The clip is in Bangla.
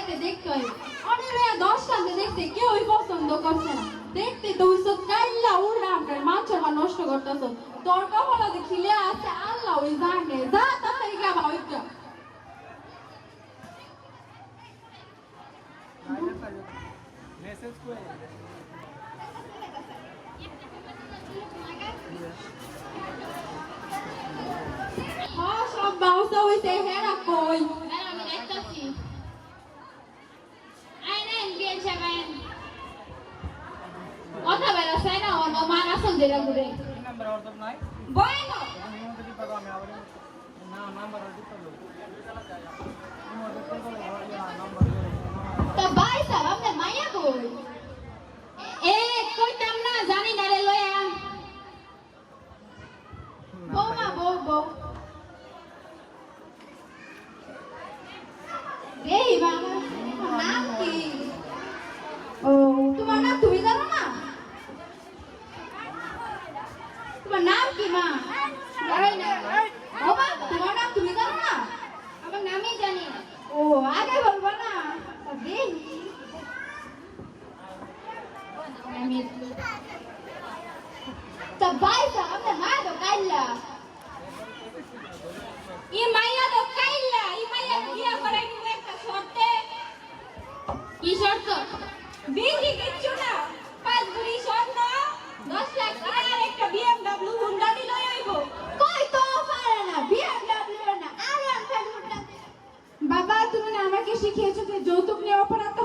একটা দেখতে হয় অনেক 10টাতে দেখতে কেউই পছন্দ করছে না দেখতে তো উইসত কাইল্লা উড়া আমরা মাছটা নষ্ট করতেছ তোর কপালে যে খিলে আছে আল্লাহ ওই জানে যা তাড়াতাড়ি গাবা ওইটা মেসেজ করে হ্যাঁ সব বাউসা হইছে হেরা কই আমি দেখতাছি আইনেন বিয়ে যাবেন কথা বেলা চাই না অন্য মান আসল দিলা ঘুরে নাম্বার অর্ডার নাই বয়নো আমি মতে দিতে পারবো আমি আবার না নাম্বার অর্ডার দিতে পারবো আমি অর্ডার করতে পারবো নাম্বার তা ভাই সাহেব আপনার মাইয়া কই এ কইতাম না জানি না রে লয়া বৌমা বউ বউ এই বাবা নাম কি ও তোমার নাম তুমি জানো না তোমার নাম কি মা জানি না বাবা তোমার নাম তুমি জানো না আমার নামই জানি না ও আগে বলবো না দেখি তা ভাই সাহেব আপনার মা তো কাইল্লা ই মাইয়া তো কাইল্লা ই মাইয়া বিয়া করাই নিব একটা শর্তে কি শর্ত বিধি কিচ্ছু না 5 ভরি স্বর্ণ 10 লাখ টাকা আর একটা BMW হুন্ডা দিলে আইবো কই তো পারে না BMW না আর একটা হুন্ডা বাবা তুমি না আমাকে শিখিয়েছো যে যৌতুক নিয়ে অপরাধ